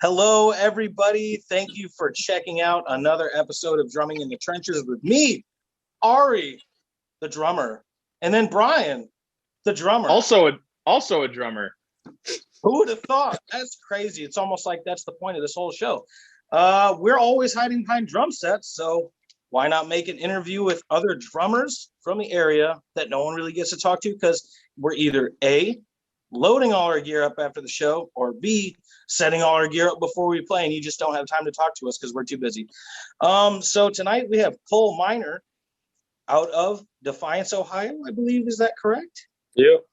Hello, everybody. Thank you for checking out another episode of Drumming in the Trenches with me, Ari, the drummer, and then Brian, the drummer. Also a drummer. Who would have thought? That's crazy. It's almost like that's the point of this whole show. We're always hiding behind drum sets, so why not make an interview with other drummers from the area that no one really gets to talk to, because we're either A, loading all our gear up after the show, or B, setting all our gear up before we play, and you just don't have time to talk to us because we're too busy. So tonight we have Cole Miner out of Defiance, Ohio, I believe. Is that correct? Yep.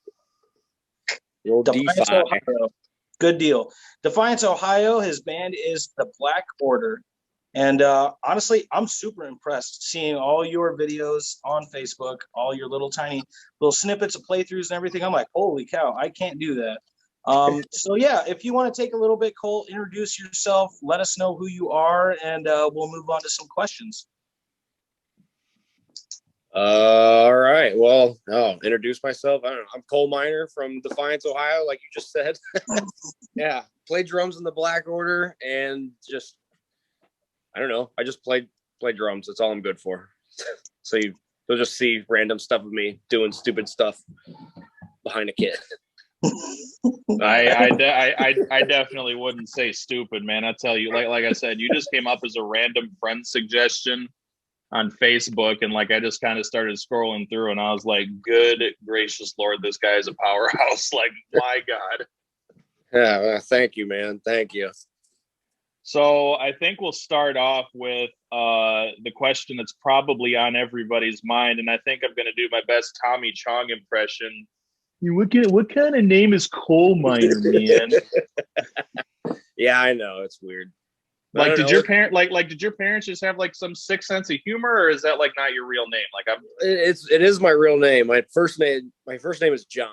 Defiance, Ohio. Good deal. Defiance, Ohio. His band is the Black Order. And honestly, I'm super impressed seeing all your videos on Facebook, all your little tiny little snippets of playthroughs and everything. I'm like, holy cow, I can't do that. So yeah, if you want to take a little bit, Cole, introduce yourself, let us know who you are, and we'll move on to some questions. All right. Well, introduce myself. I don't know. I'm Cole Miner from Defiance, Ohio, like you just said. Yeah, play drums in the Black Order, and just I don't know. I just play drums. That's all I'm good for. So you'll just see random stuff of me doing stupid stuff behind a kit. I definitely wouldn't say stupid, man. I tell you, like I said, you just came up as a random friend suggestion on Facebook, and like I just kind of started scrolling through, and I was like, good gracious Lord, this guy is a powerhouse. Like, my God. Yeah, thank you, man. Thank you. So I think we'll start off with the question that's probably on everybody's mind, and I think I'm going to do my best Tommy Chong impression. What kind of name is Coal Miner, man? Yeah, I know, it's weird. Like, did your parents just have like some sick sense of humor, or is that like not your real name? Like, it is my real name. My first name is John,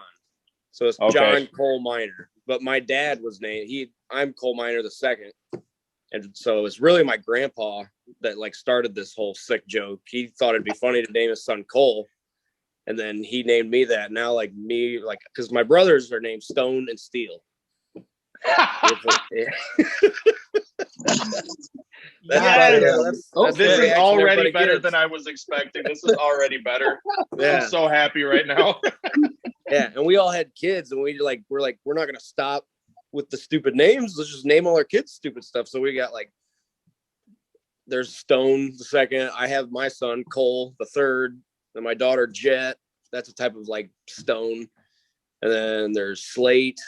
so it's okay. John Coal Miner. But my dad was named I'm Coal Miner the second. And so it's really my grandpa that like started this whole sick joke. He thought it'd be funny to name his son Cole. And then he named me that. Now, because my brothers are named Stone and Steel. This is already better than I was expecting. This is already better. Yeah. I'm so happy right now. Yeah, and we all had kids, and we're not gonna stop with the stupid names. Let's just name all our kids stupid stuff. So we got there's Stone the second. I have my son Cole the third, and my daughter Jet. That's a type of like stone. And then there's Slate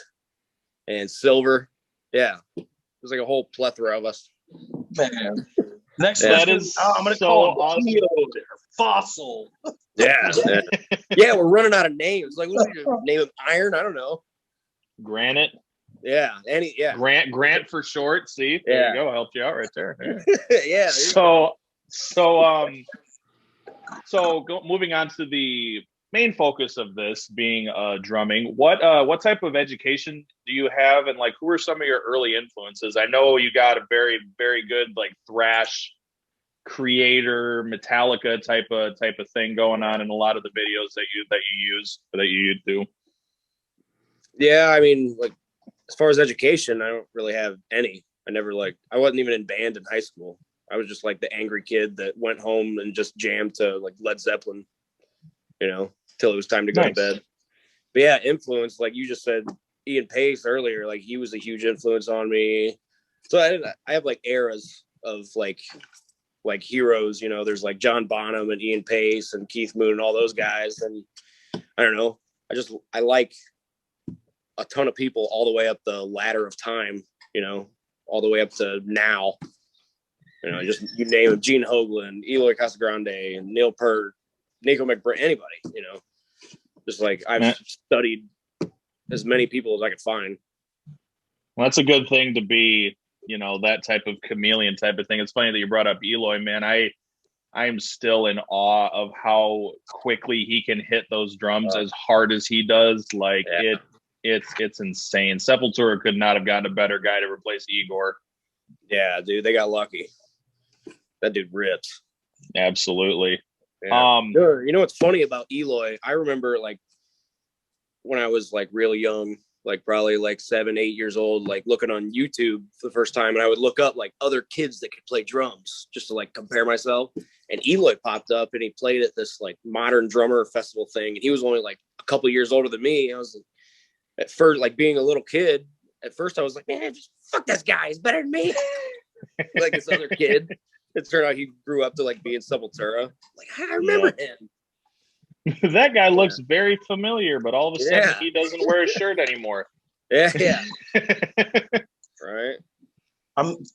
and Silver. Yeah, there's like a whole plethora of us. Man, next that is I'm gonna call him awesome. Fossil. Yeah, yeah, we're running out of names. Like, what do you name him? Iron? I don't know. Granite. Yeah, Grant for short. See, there you go. Helped you out right there. Yeah. Moving on to the main focus of this being drumming. What type of education do you have, and like who are some of your early influences? I know you got a very, very good like thrash creator, Metallica type of thing going on in a lot of the videos that you do. Yeah, I mean, like, as far as education, I don't really have any. I wasn't even in band in high school. I was just like the angry kid that went home and just jammed to like Led Zeppelin, till it was time to go to bed. But yeah, influence, like you just said, Ian Paiste earlier, like he was a huge influence on me. So I have like eras of like heroes, there's like John Bonham and Ian Pace and Keith Moon and all those guys. And I don't know, I like a ton of people all the way up the ladder of time, all the way up to now. Just you name them, Gene Hoglan, Eloy Casagrande, and Neil Peart, Nico McBride, anybody, just like I've studied as many people as I could find. Well, that's a good thing to be, that type of chameleon type of thing. It's funny that you brought up Eloy, man. I'm still in awe of how quickly he can hit those drums as hard as he does. Like it's insane. Sepultura could not have gotten a better guy to replace Igor. Yeah, dude, they got lucky. That dude rips. Absolutely. Yeah. Sure. You know what's funny about Eloy? I remember like when I was like real young, like probably like 7, 8 years old, like looking on YouTube for the first time. And I would look up like other kids that could play drums just to like compare myself. And Eloy popped up and he played at this like modern drummer festival thing. And he was only like a couple years older than me. I was at first, like being a little kid, at first I was like, man, just fuck this guy. He's better than me. Like this other kid. It turned out he grew up to like be in Sepultura. Like, I remember him. That guy looks very familiar, but all of a sudden he doesn't wear a shirt anymore. Yeah. Right.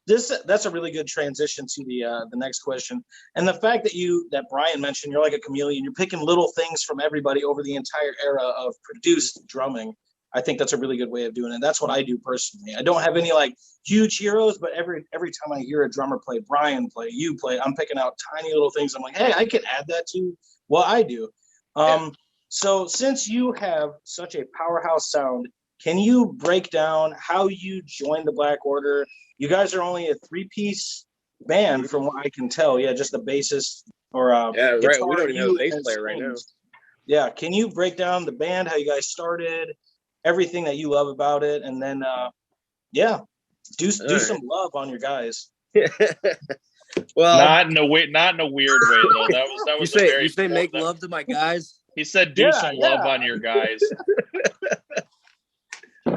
That's a really good transition to the next question. And the fact that Brian mentioned, you're like a chameleon, you're picking little things from everybody over the entire era of produced drumming. I think that's a really good way of doing it. That's what I do personally. I don't have any like huge heroes, but every time I hear a drummer play, Brian play, you play, I'm picking out tiny little things. I'm like, hey, I can add that to what I do. So since you have such a powerhouse sound, can you break down how you joined the Black Order? You guys are only a 3-piece band from what I can tell. Yeah, just the bassist or right. We don't even have a bass player right now. Yeah, can you break down the band, how you guys started, everything that you love about it, and then do some love on your guys. Well, not in a weird way though. That was you say make love to my guys. He said do some love on your guys.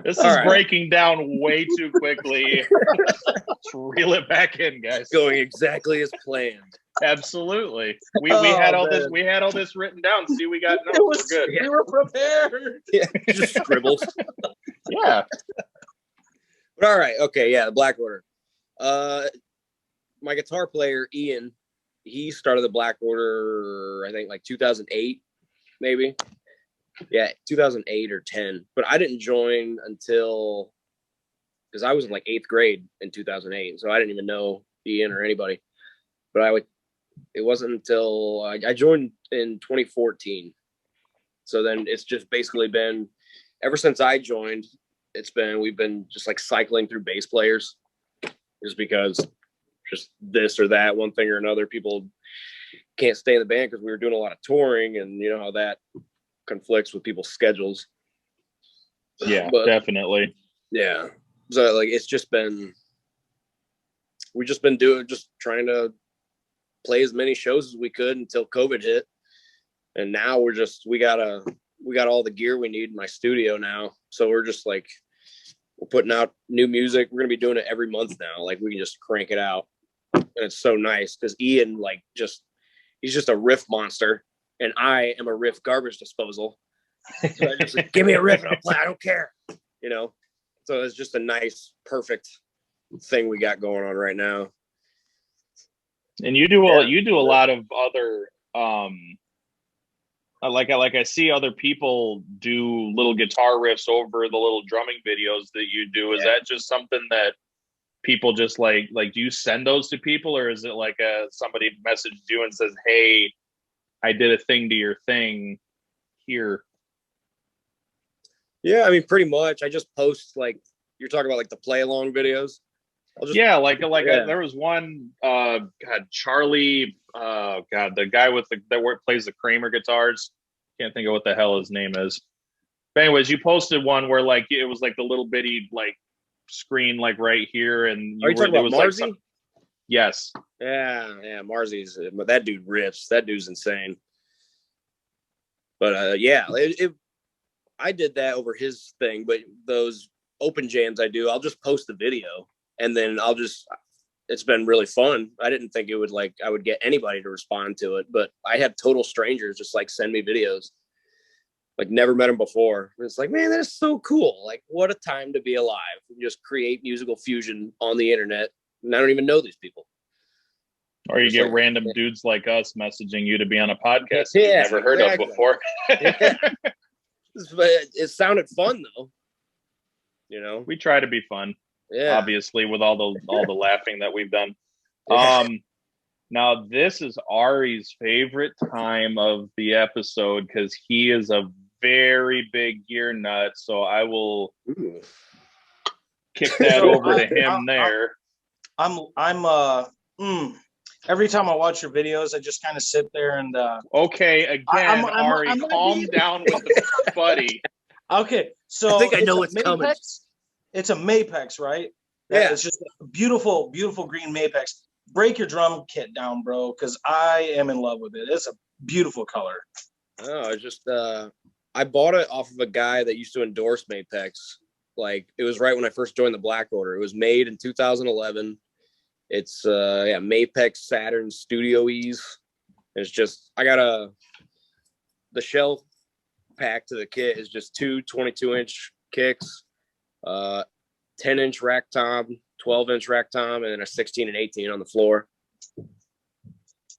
This is breaking down way too quickly. Let's reel it back in, guys. Going exactly as planned. Absolutely. We had all this. We had all this written down. See, we got notes. We're good. We were prepared. Yeah, just scribbles. Yeah. But all right. Okay. Yeah. The Black Order. My guitar player, Ian, he started the Black Order, I think like 2008, maybe. Yeah, 2008 or 10. But I didn't join until, because I was in like 8th grade in 2008. So I didn't even know Ian or anybody. But it wasn't until I joined in 2014. So then it's just basically been, ever since I joined, we've been just like cycling through bass players just because just this or that, one thing or another. People can't stay in the band because we were doing a lot of touring, and you know how that conflicts with people's schedules. Yeah, definitely. Yeah. So like we've just been trying to play as many shows as we could until COVID hit. And now we got all the gear we need in my studio now. So we're just like, we're putting out new music. We're going to be doing it every month now. Like we can just crank it out. And it's so nice because Ian, like he's just a riff monster. And I am a riff garbage disposal. So I just like, give me a riff and I'll play. I don't care. You know? So it's just a nice, perfect thing we got going on right now. And you do a lot of other like I see other people do little guitar riffs over the little drumming videos that you do. Is that just something that people just like do you send those to people, or is it like somebody messaged you and says, hey, I did a thing to your thing here? Yeah, I mean, pretty much. I just post, like, you're talking about like the play along videos. There was one Charlie, the guy with that plays the Kramer guitars. Can't think of what the hell his name is. But anyways, you posted one where like it was like the little bitty like screen like right here, and are you talking about Marzi? Like yes. Yeah, Marzi's. That dude rips. That dude's insane. But I did that over his thing. But those open jams I do, I'll just post the video. And then it's been really fun. I didn't think I would get anybody to respond to it, but I had total strangers just like send me videos. Like never met them before. And it's like, man, that is so cool. Like what a time to be alive. Just create musical fusion on the internet. And I don't even know these people. Or you get random dudes like us messaging you to be on a podcast you've never heard of before. But it sounded fun though. You know, we try to be fun. Yeah. Obviously, with all the laughing that we've done. Now this is Ari's favorite time of the episode because he is a very big gear nut. So I will kick that over to him there. Every time I watch your videos, I just kind of sit there and. Okay, again, Ari, calm down with the buddy. Okay, so I think I know a what's coming. It's a Mapex, right? Yeah. It's just a beautiful, beautiful green Mapex. Break your drum kit down, bro, because I am in love with it. It's a beautiful color. Oh, I just I bought it off of a guy that used to endorse Mapex. Like it was right when I first joined the Black Order. It was made in 2011. It's Mapex Saturn Studio E's. It's just I got the shell pack to the kit is just two 22-inch kicks, 10-inch rack tom, 12-inch rack tom, and then a 16 and 18 on the floor.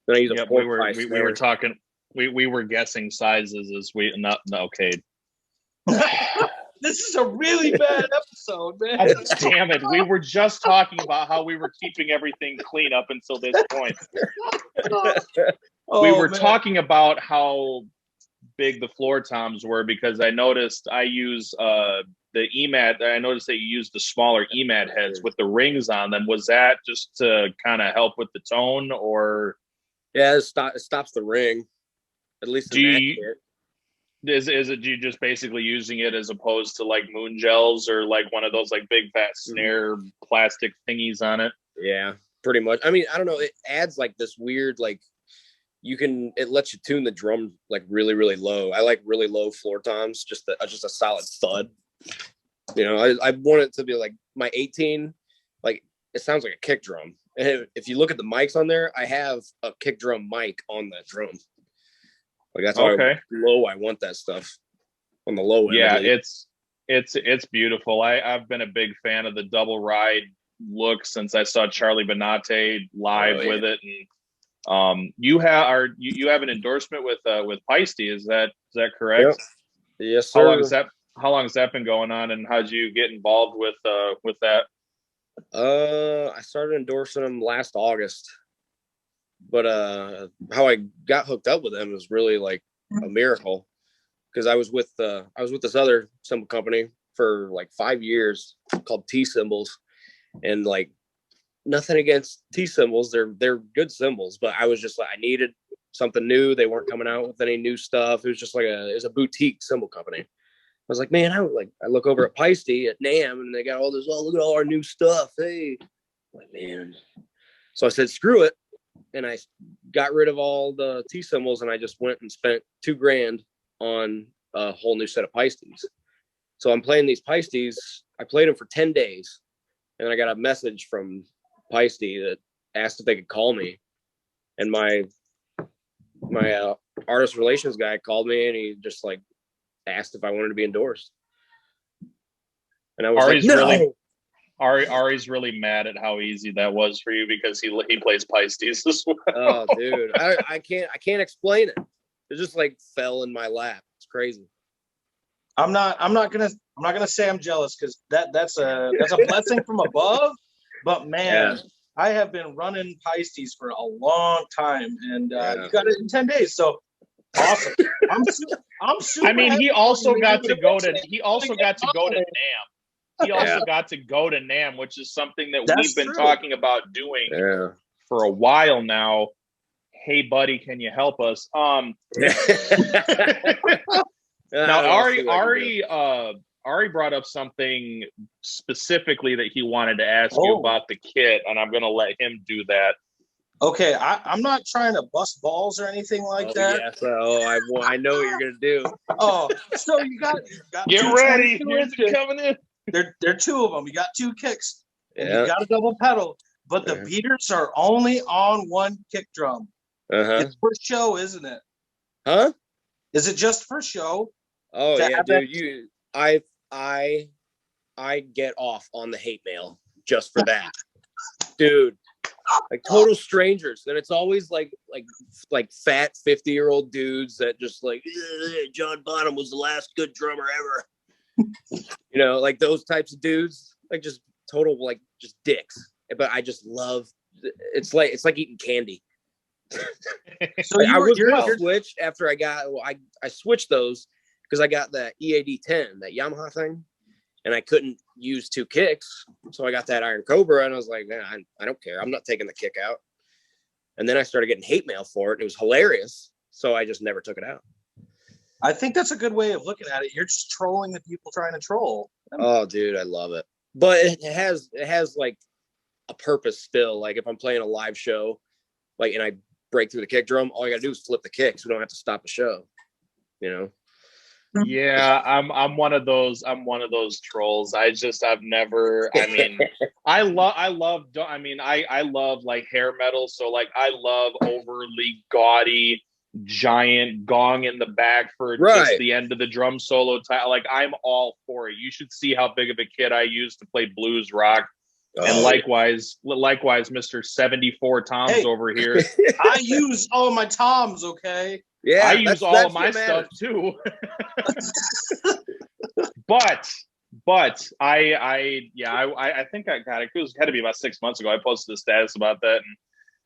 Then I use a we were talking. We were guessing sizes as we not okay. This is a really bad episode, man. Damn it. We were just talking about how we were keeping everything clean up until this point. We were talking about how big the floor toms were because I noticed I use the EMAT. I noticed that you use the smaller EMAT heads with the rings on them. Was that just to kind of help with the tone or? Yeah, it stops the ring. At least is it you just basically using it as opposed to like moon gels or like one of those like big fat snare plastic thingies on it? Yeah, pretty much. I mean, I don't know. It adds like this weird like it lets you tune the drum like really really low. I like really low floor toms, just a solid thud. You know, I want it to be like my 18, like it sounds like a kick drum. And if you look at the mics on there, I have a kick drum mic on that drum. Like that's how low I want that stuff on the low end. Yeah, it's beautiful. I've been a big fan of the double ride look since I saw Charlie Benante live with it. And you have an endorsement with Paiste. Is that correct? Yep. Yes, sir. How long has that been going on, and how'd you get involved with that? I started endorsing them last August. But how I got hooked up with them was really like a miracle because I was with this other cymbal company for like 5 years called T Cymbals, and like nothing against T Cymbals, they're good cymbals, but I was just like I needed something new. They weren't coming out with any new stuff. It was just like it was a boutique cymbal company. I was like, man, I look over at Paiste at NAMM and they got all this. Oh, look at all our new stuff. Hey, I'm like man. So I said, screw it. And I got rid of all the T cymbals and I just went and spent $2,000 on a whole new set of Paistes. So I'm playing these Paistes. I played them for 10 days. And I got a message from Paiste that asked if they could call me. And my artist relations guy called me and he just like asked if I wanted to be endorsed. And I was like, no. Ari's really mad at how easy that was for you because he plays Paistes as well. Oh, dude, I can't explain it. It just like fell in my lap. It's crazy. I'm not gonna say I'm jealous because that's a blessing from above. But man, I have been running Paistes for a long time, and you got it in 10 days. So awesome. I'm super. I mean, he also got to go to NAMM. He also got to go to NAMM, which is something that we've been talking about doing for a while now. Hey, buddy, can you help us? Now, Ari brought up something specifically that he wanted to ask you about the kit, and I'm going to let him do that. Okay, I'm not trying to bust balls or anything like that. Yeah, so I know what you're going to do. So you got get ready. Here's it coming in. There are two of them. You got two kicks, and you got a double pedal, but the beaters are only on one kick drum. It's for show, isn't it? Huh? Is it just for show? Oh yeah, dude. I get off on the hate mail just for that, dude. Like total strangers, and it's always like fat 50-year-old dudes that just like John Bonham was the last good drummer ever. You know, like those types of dudes, like just total like just dicks. But I just love it's like eating candy. So I was gonna switch after I switched those because I got that EAD 10, that Yamaha thing, and I couldn't use two kicks, so I got that Iron Cobra, and I was like, man, I don't care, I'm not taking the kick out. And then I started getting hate mail for it, and it was hilarious, so I just never took it out. I think that's a good way of looking at it. You're just trolling the people trying to troll. Oh, dude, I love it. But it has like a purpose still. Like if I'm playing a live show, like, and I break through the kick drum, all you gotta do is flip the kick, so we don't have to stop the show. You know? Yeah, I'm one of those trolls. I've never, I mean, I love like hair metal. So like I love overly gaudy giant gong in the back for just the end of the drum solo. Like I'm all for it. You should see how big of a kit I use to play blues rock. And likewise, Mr. 74 Toms over here. I use all my toms, okay? Yeah, I use all of my stuff too. but I think I got it. It had to be about 6 months ago. I posted a status about that, and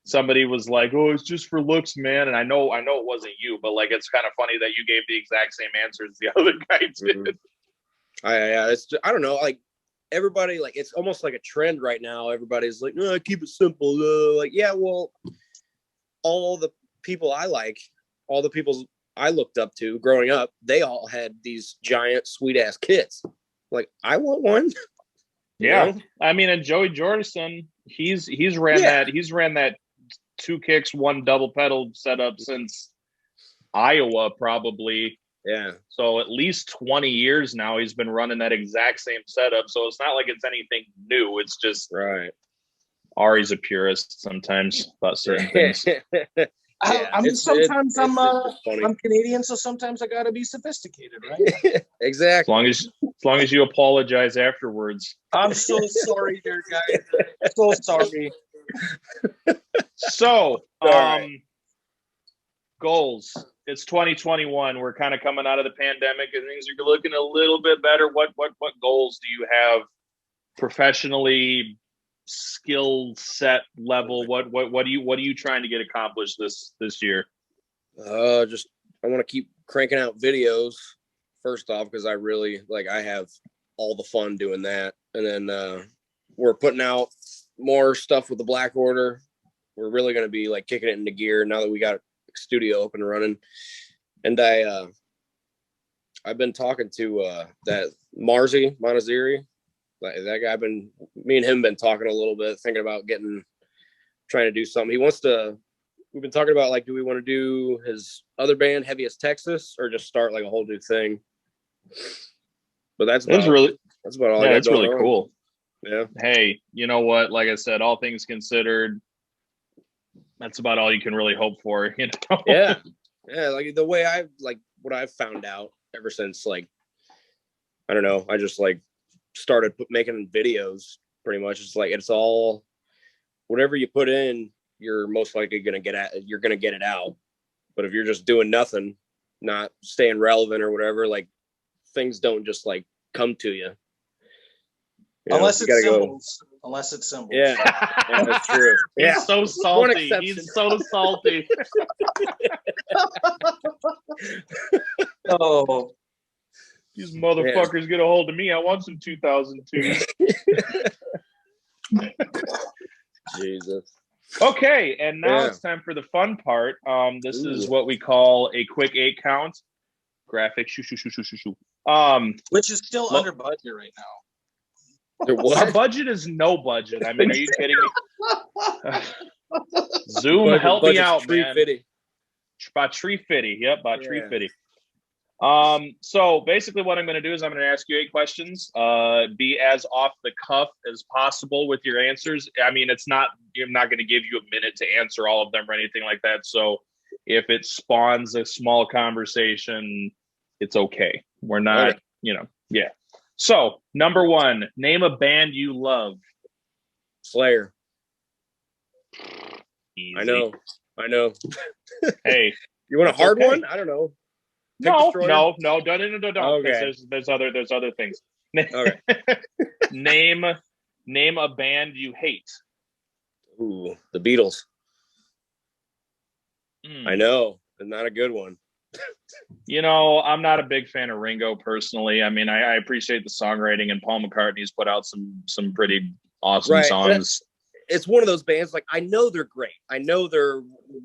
somebody was like, "Oh, it's just for looks, man." And I know it wasn't you, but like it's kind of funny that you gave the exact same answer as the other guy did. It's just, I don't know, like everybody, like it's almost like a trend right now. Everybody's like, "No, keep it simple." Like, yeah, well, all the people I like. All the people I looked up to growing up, they all had these giant sweet ass kits. Like, I want one. Yeah. I mean, and Joey Jordison, he's ran that 2 kicks, 1 double pedal setup since Iowa, probably. Yeah. So at least 20 years now he's been running that exact same setup. So it's not like it's anything new. It's just Ari's a purist sometimes about certain things. I mean, sometimes I'm Canadian, so sometimes I gotta be sophisticated, right? Exactly. As long as you apologize afterwards. I'm so sorry, dear guy. So sorry. So, goals. It's 2021. We're kind of coming out of the pandemic, and things are looking a little bit better. What goals do you have professionally? Skill set level, what are you trying to get accomplished this year? Just I want to keep cranking out videos first off, because I really I have all the fun doing that, and then we're putting out more stuff with the Black Order. We're really going to be like kicking it into gear now that we got a studio up and running. And I've been talking to that Monaziri. Like that guy, me and him been talking a little bit, thinking about trying to do something. We've been talking about, like, do we want to do his other band, Heaviest Texas, or just start like a whole new thing? But that's about all. Yeah, that's really cool. Yeah. Hey, you know what? Like I said, all things considered, that's about all you can really hope for, you know? Yeah. Yeah. Like the way what I've found out ever since, like, I don't know, I just started making videos. Pretty much it's all whatever you put in, you're most likely gonna get it out. But if you're just doing nothing, not staying relevant or whatever, like things don't just come to you. Unless it's symbols. Unless it's symbols. Yeah, that's true. He's so salty. He's so salty. Oh, these motherfuckers get a hold of me. I want some 2002. Jesus. Okay, and now it's time for the fun part. This is what we call a quick 8 count. Graphic. Which is still under budget right now. Our budget is no budget. I mean, are you kidding me? Zoom, help me out, man. About tree fitty. Yep, about tree fitty. So basically what I'm going to do is I'm going to ask you 8 questions, be as off the cuff as possible with your answers. I mean, I'm not going to give you a minute to answer all of them or anything like that. So if it spawns a small conversation, it's okay. We're not, yeah. So number 1, name a band you love. Slayer. Easy. I know. Hey, you want a hard one? I don't know. No. Don't. Okay. There's other things. Okay. Name a band you hate. Ooh, the Beatles. I know, and not a good one. I'm not a big fan of Ringo personally. I mean, I appreciate the songwriting, and Paul McCartney's put out some pretty awesome songs. it's one of those bands. Like, I know they're great. I know they're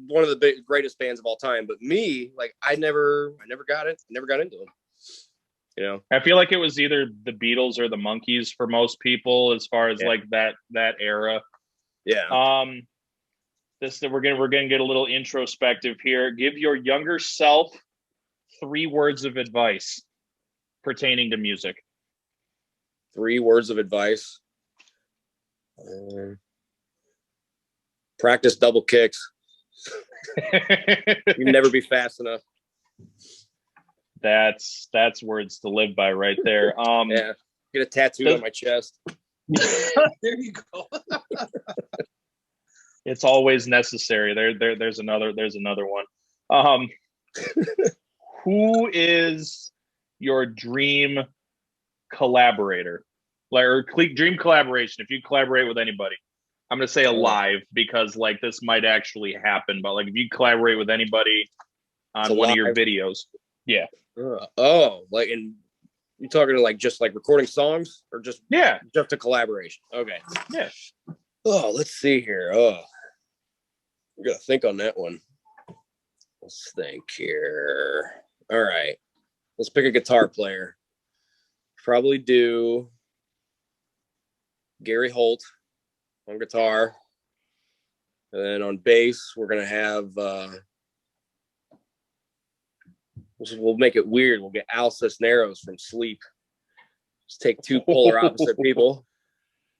one of the greatest bands of all time. But me, like, I never got it. Never got into them. You know, I feel like it was either the Beatles or the Monkees for most people, as far as like that era. Yeah. We're gonna get a little introspective here. Give your younger self 3 words of advice pertaining to music. 3 words of advice. Practice double kicks. You never be fast enough. That's words to live by right there. Yeah. Get a tattoo on my chest. There you go. It's always necessary. There's another one. Who is your dream collaborator? Or dream collaboration, if you collaborate with anybody. I'm gonna say alive, because like this might actually happen, but like if you collaborate with anybody on one of your videos. Yeah. Like, in you talking to like just like recording songs, or just a collaboration? Okay. Yeah. Let's see here. We gotta think on that one. Let's think here. All right. Let's pick a guitar player. Probably do Gary Holt on guitar. And then on bass, we're gonna have we'll make it weird. We'll get Al Cisneros from Sleep. Just take 2 polar opposite people.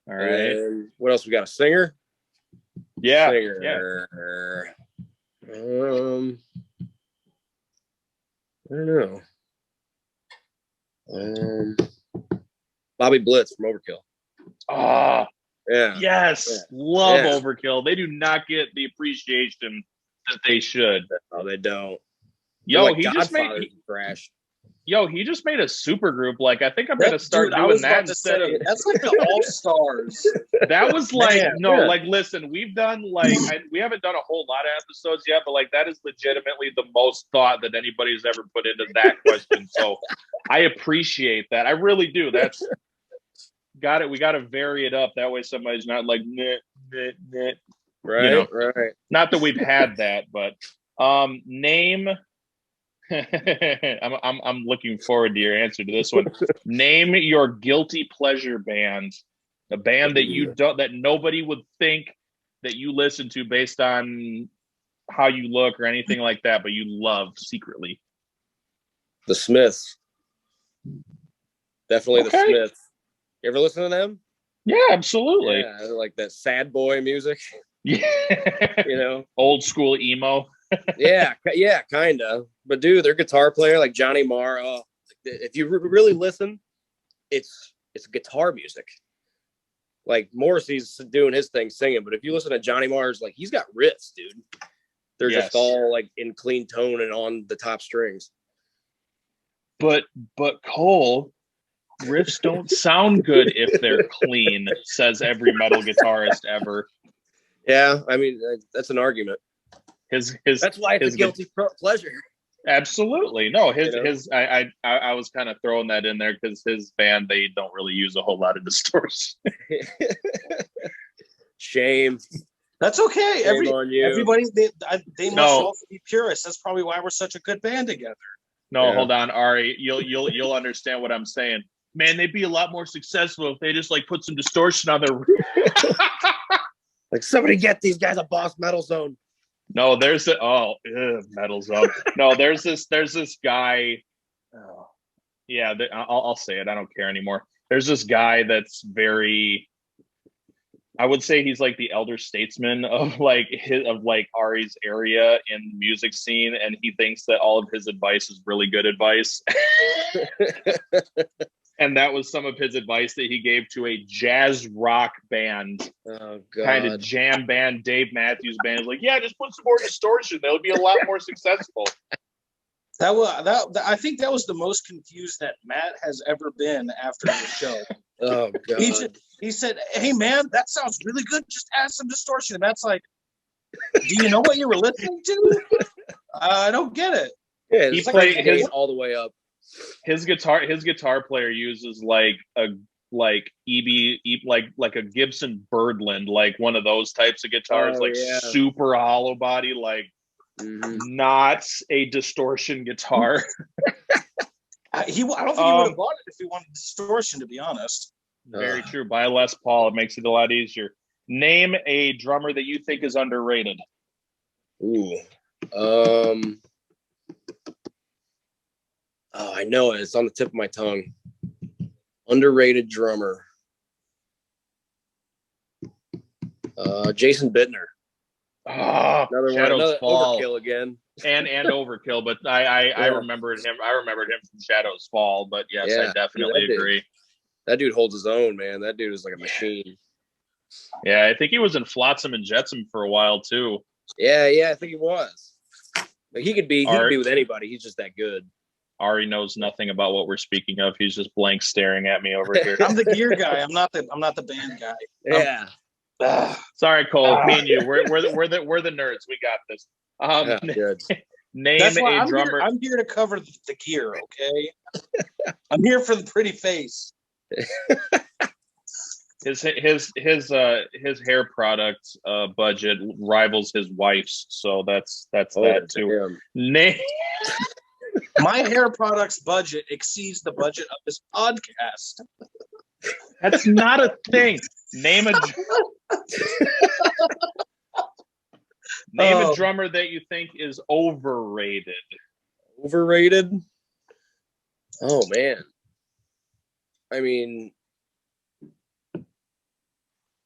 All right. And what else? We got a singer? Yeah. Singer. I don't know. Bobby Blitz from Overkill. Ah, yeah. Yes. Yeah. Love Overkill. They do not get the appreciation that they should. No, they don't. Yo, like he just made trash. Yo, he just made a super group. Like, I think I'm gonna start doing that instead of. That's like the All Stars. That was like like listen, we've done like we haven't done a whole lot of episodes yet, but like that is legitimately the most thought that anybody's ever put into that question. So I appreciate that. I really do. That's got it. We got to vary it up that way. Somebody's not like right, you know? Right. Not that we've had that, but name. I'm looking forward to your answer to this one. Name your guilty pleasure band, a band that you don't, that nobody would think that you listen to based on how you look or anything like that, but you love secretly. The Smiths. Definitely the Smiths. You ever listen to them? Yeah, absolutely. Yeah, like that sad boy music. Yeah. You know, old school emo. yeah, kind of. But dude, their guitar player, like Johnny Marr, if you really listen, it's guitar music. Like Morrissey's doing his thing singing, but if you listen to Johnny Marr's, like he's got riffs, dude. They're just all like in clean tone and on the top strings. But Cole, riffs don't sound good if they're clean, says every metal guitarist ever. Yeah, I mean that's an argument. That's why it's a guilty pleasure. Absolutely. No, I was kind of throwing that in there because his band, they don't really use a whole lot of distortion. Shame. That's okay. Everybody, they must also be purists. That's probably why we're such a good band together. No, hold on, Ari. You'll understand what I'm saying. Man, they'd be a lot more successful if they just like put some distortion on their. Like somebody get these guys a Boss Metal Zone. No, there's Metal Zone. No, there's this guy. Oh, yeah, I'll say it. I don't care anymore. There's this guy that's very. I would say he's like the elder statesman of Ari's area in the music scene, and he thinks that all of his advice is really good advice. And that was some of his advice that he gave to a jazz rock band, kind of jam band, Dave Matthews Band. Like, yeah, just put some more distortion; they'll be a lot more successful. I think that was the most confused that Matt has ever been after the show. Oh God! He said, "Hey man, that sounds really good. Just add some distortion." And Matt's like, "Do you know what you were listening to? I don't get it." Yeah, he played his all the way up. His guitar player uses like like like a Gibson Birdland, like one of those types of guitars, super hollow body, like not a distortion guitar. I don't think he would have bought it if he wanted distortion, to be honest. Very true. Buy a Les Paul. It makes it a lot easier. Name a drummer that you think is underrated. Ooh. I know it. It's on the tip of my tongue. Underrated drummer. Jason Bittner. Another Fall. Overkill again. and Overkill, but I remembered him. I remembered him from Shadows Fall. But yes, I definitely agree. That dude holds his own, man. That dude is like a machine. Yeah, I think he was in Flotsam and Jetsam for a while too. Yeah, I think he was. Like he could be with anybody. He's just that good. Ari knows nothing about what we're speaking of. He's just blank staring at me over here. I'm the gear guy. I'm not the band guy. Yeah. Sorry, Cole. Me and you. We're the nerds. We got this. Good. Name a drummer. I'm here to cover the gear. Okay. I'm here for the pretty face. His hair product budget rivals his wife's, so that's that too. Name. My hair products budget exceeds the budget of this podcast. That's not a thing. Name a drummer that you think is overrated. Overrated? Oh man. I mean,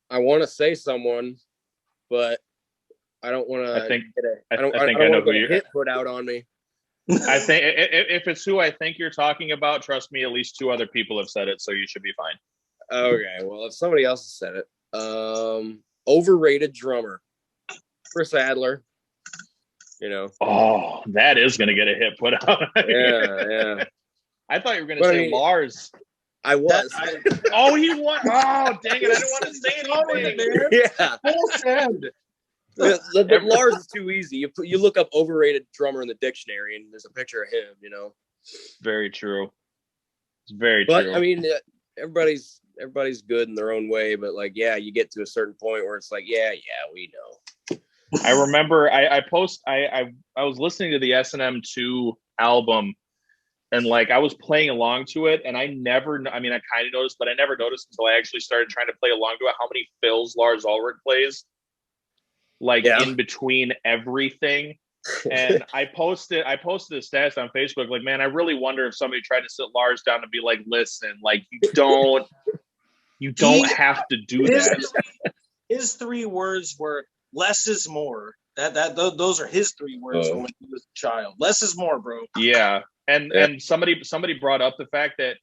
I want to say someone, but I don't want to. I think I know who you're. Hit put out on me. I think if it's who I think you're talking about, trust me, at least 2 other people have said it, so you should be fine. Okay, well, if somebody else has said it, overrated drummer, Chris Adler. You know. Oh, that is going to get a hit put out. Yeah. I thought you were going to say Lars. I was. He won. Oh, dang it! I didn't want to say anything. Yeah. Full send. The Lars is too easy. You look up overrated drummer in the dictionary, and there's a picture of him. You know. Very true. It's very true. But I mean, everybody's good in their own way. But like, you get to a certain point where it's like, we know. I remember I was listening to the S&M 2 album, and like I was playing along to it, and I kind of noticed, but I never noticed until I actually started trying to play along to it how many fills Lars Ulrich plays. In between everything. And I posted a status on Facebook, like, man, I really wonder if somebody tried to sit Lars down and be like, listen, like you don't have to do that. His 3 words were less is more. Those are his 3 words when he was a child. Less is more, bro. Yeah. And somebody brought up the fact that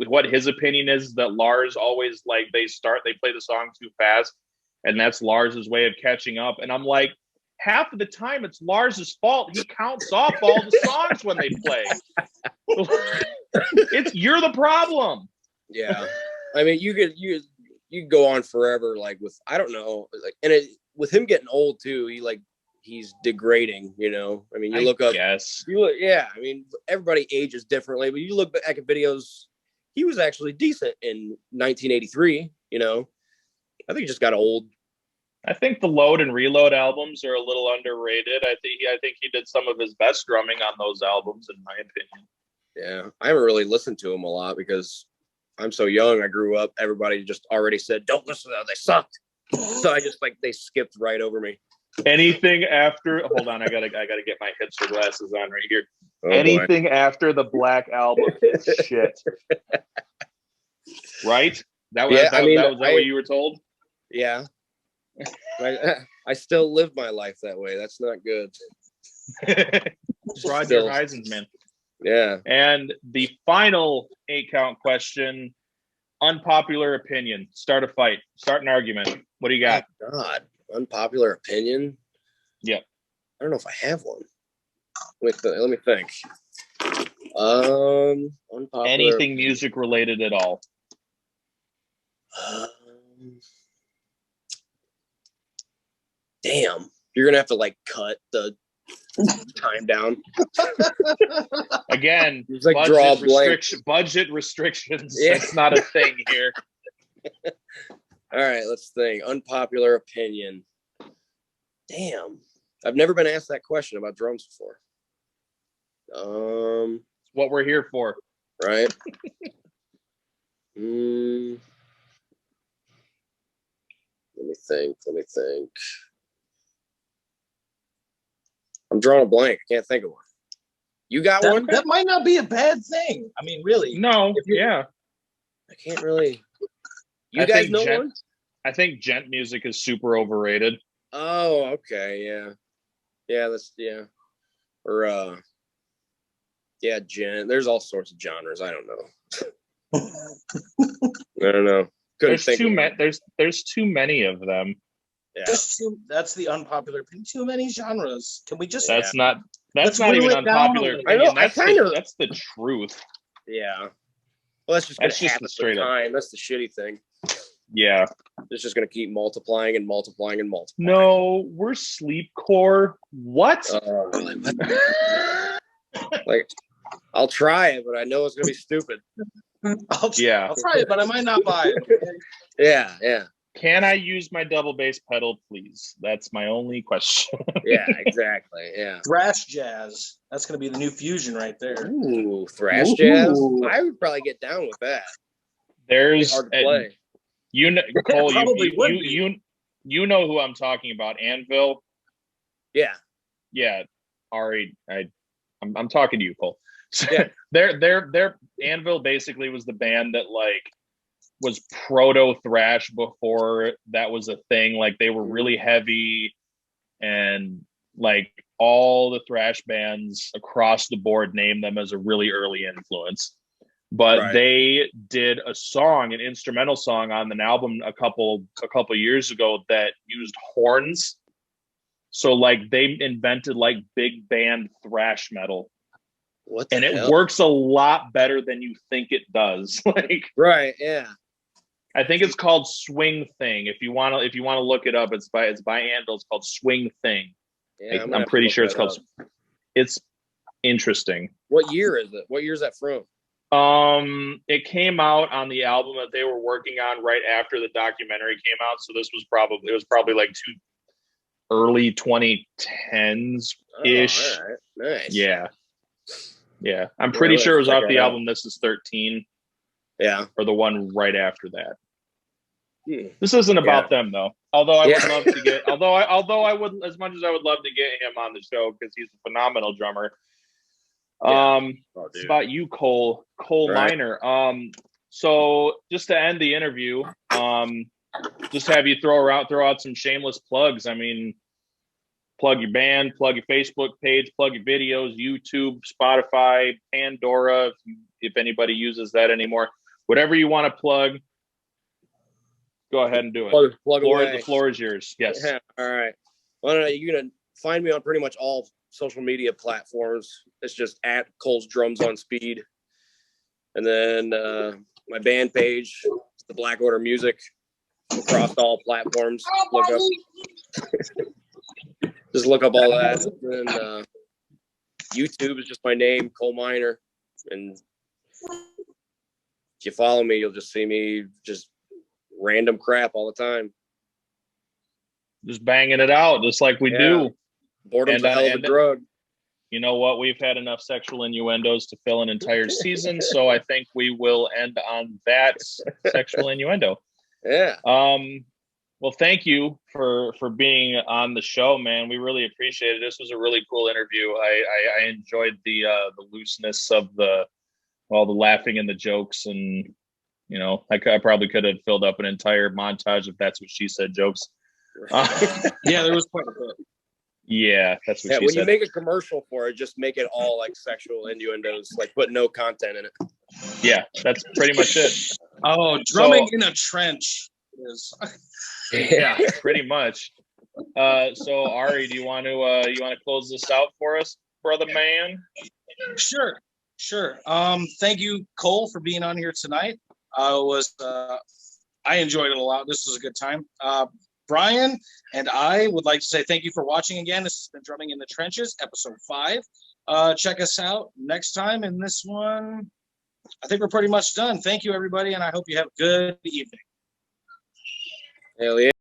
what his opinion is that Lars always they play the song too fast. And that's Lars's way of catching up. And I'm like, half of the time it's Lars's fault. He counts off all the songs when they play. You're the problem. Yeah. I mean, you could go on forever, with I don't know, with him getting old too, he's degrading, you know. I mean, I mean, everybody ages differently, but you look back at videos, he was actually decent in 1983, you know. I think he just got old. I think the Load and Reload albums are a little underrated. I think he did some of his best drumming on those albums, in my opinion. Yeah, I haven't really listened to him a lot because I'm so young. I grew up. Everybody just already said, "Don't listen to them. They sucked." So I just they skipped right over me. Anything after? Hold on, I gotta get my hipster glasses on right here. Oh, anything after the Black Album is shit. Right? That was what you were told? Yeah. I still live my life that way. That's not good. Broaden your horizons, man. Yeah. And the final 8-count question, unpopular opinion. Start a fight. Start an argument. What do you got? Oh, God. Unpopular opinion? Yep. I don't know if I have one. Let me think. Unpopular. Anything music related at all? Damn, you're gonna have to cut the time down. Again, It's like draw blank. Budget restrictions. Yeah. That's not a thing here. All right, let's think. Unpopular opinion. Damn, I've never been asked that question about drums before. It's what we're here for, right? Let me think. I'm drawing a blank. I can't think of one. You got one? That might not be a bad thing. I mean, really. No, yeah. I can't really. You guys know one? I think gent music is super overrated. Oh, okay, yeah. Or gent. There's all sorts of genres. I don't know. I don't know. There's too many of them. Yeah. That's the unpopular opinion. Too many genres. Can we just? That's not even unpopular opinion. I know. That's the truth. Yeah. Well, that's just the straight up. That's the shitty thing. Yeah. It's just gonna keep multiplying and multiplying and multiplying. No, we're sleepcore. What? Like, I'll try it, but I know it's gonna be stupid. I'll try it, but I might not buy it. Yeah. Can I use my double bass pedal, please? That's my only question. Yeah, exactly. Yeah. Thrash jazz. That's going to be the new fusion right there. Ooh, thrash jazz. I would probably get down with that. There's hard to play. You know, Cole, you know who I'm talking about, Anvil. Yeah. Ari, I'm talking to you, Cole. So yeah. Their Anvil basically was the band that like was proto thrash before that was a thing. Like they were really heavy, and like all the thrash bands across the board named them as a really early influence. But they did an instrumental song on an album a couple years ago that used horns. So like they invented like big band thrash metal. It works a lot better than you think it does. Like yeah. I think it's called Swing Thing. If you want to look it up, it's by Anvil. It's called Swing Thing. Yeah, I'm pretty sure it's called. It's interesting. What year is it? What year is that from? It came out on the album that they were working on right after the documentary came out. So this was probably like early 2010s ish. All right. Nice. Yeah. I'm pretty sure it was off the album This Is 13. Yeah. Or the one right after that. This isn't about them though. Although I would love to get although I would, as much as I would love to get him on the show because he's a phenomenal drummer. It's about you, Cole Miner. So just to end the interview, just have you throw out some shameless plugs. I mean, plug your band, plug your Facebook page, plug your videos, YouTube, Spotify, Pandora, if anybody uses that anymore. Whatever you want to plug, go ahead and do it. Plug away. The floor is yours. Yes. Yeah. All right. Well, you're going to find me on pretty much all social media platforms. It's just at Cole's Drums on Speed. And then my band page, the Black Order Music, across all platforms. Just look up all that. And YouTube is just my name, Cole Miner. And if you follow me, you'll just see me just random crap all the time. Just banging it out, just like we do. Boredom's a hell of a drug. You know what? We've had enough sexual innuendos to fill an entire season, so I think we will end on that sexual innuendo. Yeah. Well, thank you for being on the show, man. We really appreciate it. This was a really cool interview. I enjoyed the looseness of the laughing and the jokes, and you know, I probably could have filled up an entire montage of That's What She Said jokes. Yeah, there was quite a bit. Yeah, that's what she when said. You make a commercial for it, just make it all like sexual innuendos, like put no content in it. Yeah, that's pretty much it. Oh, drumming in a trench is. Yeah, pretty much. So Ari, do you want to close this out for us, brother man? Sure. Thank you, Cole, for being on here tonight. I enjoyed it a lot. This was a good time. Brian and I would like to say thank you for watching again. This has been Drumming in the Trenches, episode 5. Check us out next time. In this one, I think we're pretty much done. Thank you, everybody, and I hope you have a good evening. Hell yeah.